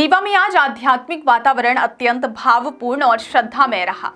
रीवा में आज आध्यात्मिक वातावरण अत्यंत भावपूर्ण और श्रद्धामय रहा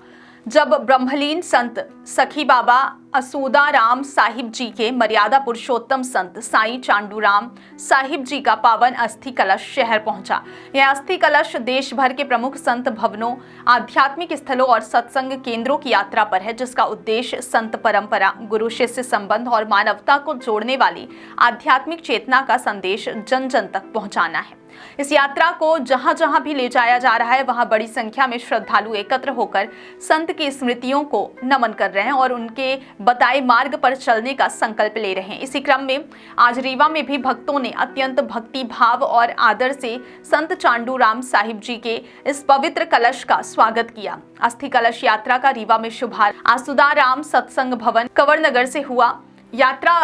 जब ब्रह्मलीन संत सखी बाबा असुदाराम साहिब जी के मर्यादा पुरुषोत्तम संत साईं चांडूराम साहिब जी का पावन अस्थि कलश शहर पहुंचा। यह अस्थि कलश देश भर के प्रमुख संत भवनों, आध्यात्मिक स्थलों और सत्संग केंद्रों की यात्रा पर है, जिसका उद्देश्य संत परंपरा, गुरु शिष्य संबंध और मानवता को जोड़ने वाली आध्यात्मिक चेतना का संदेश जन जन तक पहुंचाना है। इस यात्रा को जहां जहां भी ले जाया जा रहा है, वहां बड़ी संख्या में श्रद्धालु एकत्र होकर संत की स्मृतियों को नमन कर रहे हैं और उनके बताए मार्ग पर चलने का संकल्प ले रहे हैं। इसी क्रम में आज रीवा में भी भक्तों ने अत्यंत भक्ति भाव और आदर से संत चांडूराम साहिब जी के इस पवित्र कलश का स्वागत किया। अस्थि कलश यात्रा का रीवा में शुभारंभ असुदाराम सत्संग भवन कंवरनगर से हुआ। यात्रा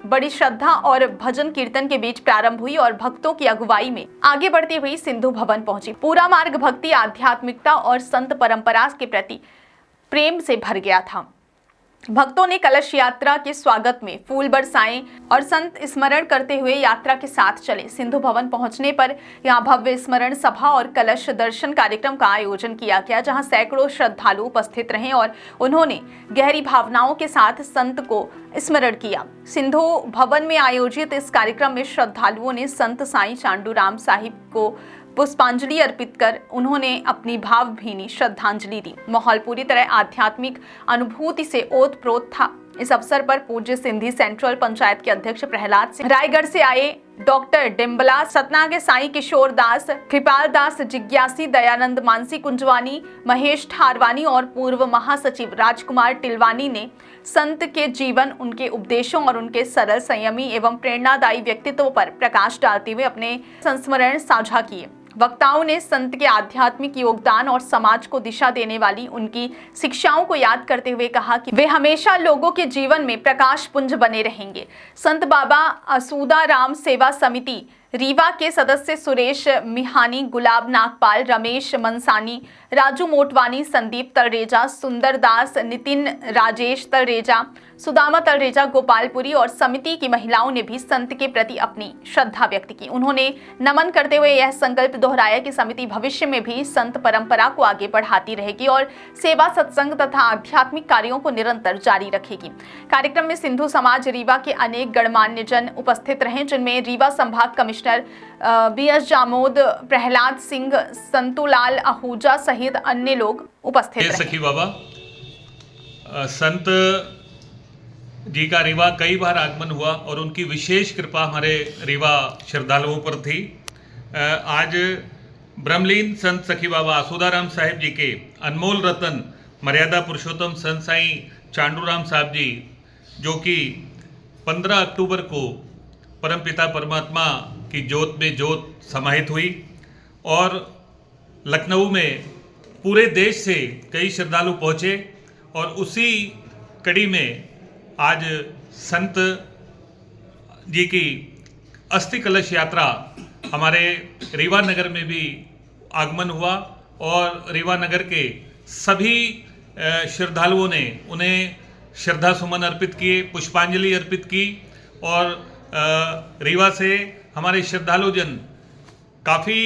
बड़ी श्रद्धा और भजन कीर्तन के बीच प्रारंभ हुई और भक्तों की अगुवाई में आगे बढ़ती हुई सिंधु भवन पहुंची। पूरा मार्ग भक्ति, आध्यात्मिकता और संत परंपरा के प्रति प्रेम से भर गया था। भक्तों ने कलश यात्रा के स्वागत में फूल बरसाए और संत स्मरण करते हुए यात्रा के साथ चले। सिंधु भवन पहुंचने पर यहां भव्य स्मरण सभा और कलश दर्शन कार्यक्रम का आयोजन किया गया, जहां सैकड़ों श्रद्धालु उपस्थित रहे और उन्होंने गहरी भावनाओं के साथ संत को स्मरण किया। सिंधु भवन में आयोजित इस कार्यक्रम में श्रद्धालुओं ने संत साईं चांडूराम साहिब को पुष्पांजलि अर्पित कर उन्होंने अपनी भावभीनी श्रद्धांजलि दी। माहौल पूरी तरह आध्यात्मिक अनुभूति से ओतप्रोत था। इस अवसर पर पूज्य सिंधी सेंट्रल पंचायत के अध्यक्ष प्रहलाद सिंह, रायगढ़ से आए डॉक्टर डिम्बला, सतना के साईं किशोर दास, कृपाल दास, जिज्ञासी, दयानंद मानसी कुंजवानी, महेश ठारवानी और पूर्व महासचिव राजकुमार टिलवानी ने संत के जीवन, उनके उपदेशों और उनके सरल, संयमी एवं प्रेरणादायी व्यक्तित्व पर प्रकाश डालते हुए अपने संस्मरण साझा किए। वक्ताओं ने संत के आध्यात्मिक योगदान और समाज को दिशा देने वाली उनकी शिक्षाओं को याद करते हुए कहा कि वे हमेशा लोगों के जीवन में प्रकाश पुंज बने रहेंगे। संत बाबा असुदाराम सेवा समिति रीवा के सदस्य सुरेश मिहानी, गुलाब नागपाल, रमेश मनसानी, राजू मोटवानी, संदीप तलरेजा, सुंदर दास, नितिन राजेश तलरेजा, सुदामा तलरेजा, गोपालपुरी और समिति की महिलाओं ने भी संत के प्रति अपनी श्रद्धा व्यक्त की। उन्होंने नमन करते हुए यह संकल्प दोहराया कि समिति भविष्य में भी संत परंपरा को आगे बढ़ाती रहेगी और सेवा, सत्संग तथा आध्यात्मिक कार्यों को निरंतर जारी रखेगी। कार्यक्रम में सिंधु समाज रीवा के अनेक गणमान्य जन उपस्थित रहे, जिनमें रीवा संभाग कमिश्नर बीएस जामोद, प्रहलाद सिंह, संतुलाल आहूजा सहित अन्य लोग उपस्थित रहे। सखी बाबा संत जी का रीवा कई बार आगमन हुआ और उनकी विशेष कृपा हमारे रीवा श्रद्धालुओं पर थी। आज ब्रह्मलीन संत सखी बाबा असुदाराम साहिब जी के अनमोल रतन मर्यादा पुरुषोत्तम संत साईं चांडूराम साहब जी, जो कि 15 अक्टूबर को परमपिता परमात्मा की ज्योत में ज्योत समाहित हुई और लखनऊ में पूरे देश से कई श्रद्धालु पहुँचे और उसी कड़ी में आज संत जी की अस्थि कलश यात्रा हमारे रीवा नगर में भी आगमन हुआ और रीवा नगर के सभी श्रद्धालुओं ने उन्हें श्रद्धा सुमन अर्पित किए, पुष्पांजलि अर्पित की और रीवा से हमारे श्रद्धालु जन काफ़ी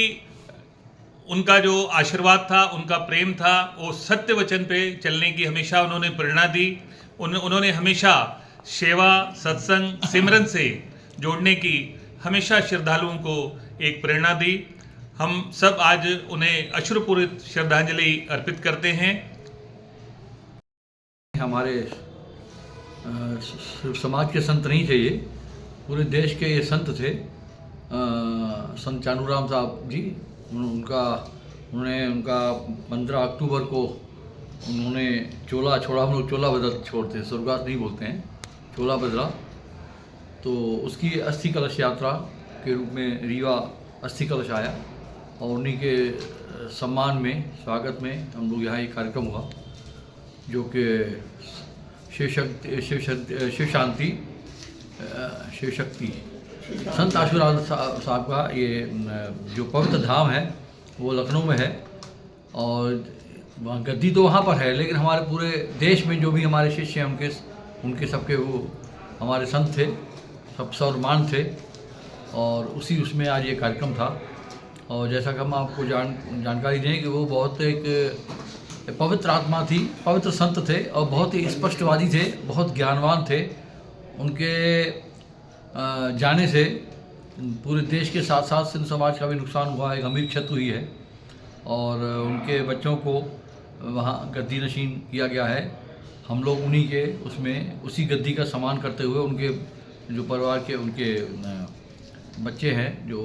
उनका जो आशीर्वाद था, उनका प्रेम था, वो सत्य वचन पे चलने की हमेशा उन्होंने प्रेरणा दी। उन्होंने हमेशा सेवा, सत्संग, सिमरन से जोड़ने की हमेशा श्रद्धालुओं को एक प्रेरणा दी। हम सब आज उन्हें अश्रुपूरित श्रद्धांजलि अर्पित करते हैं। हमारे समाज के संत नहीं थे, ये पूरे देश के ये संत थे। संत चांडूराम साहब जी, उन्होंने उनका 15 अक्टूबर को उन्होंने चोला छोड़ा। हम लोग चोला बदल छोड़ते हैं, स्वर्गवास नहीं बोलते हैं, चोला बदला। तो उसकी अस्थि कलश यात्रा के रूप में रीवा अस्थि कलश आया और उन्हीं के सम्मान में, स्वागत में हम लोग यहाँ एक कार्यक्रम हुआ, जो कि शिव शक्ति संत आशीर्वाद साहब का ये जो पवित्र धाम है वो लखनऊ में है और वहाँ गद्दी तो वहाँ पर है, लेकिन हमारे पूरे देश में जो भी हमारे शिष्य हैं उनके सबके वो हमारे संत थे, सब सर्वमान थे और उसमें आज ये कार्यक्रम था और जैसा कि हम आपको जानकारी दें कि वो बहुत एक पवित्र आत्मा थी, पवित्र संत थे और बहुत ही स्पष्टवादी थे, बहुत ज्ञानवान थे। उनके जाने से पूरे देश के साथ साथ सिंध समाज का भी नुकसान हुआ है, गंभीर क्षति हुई है और उनके बच्चों को वहाँ गद्दी नशीन किया गया है। हम लोग उन्हीं के उसी गद्दी का सम्मान करते हुए उनके जो परिवार के उनके बच्चे हैं जो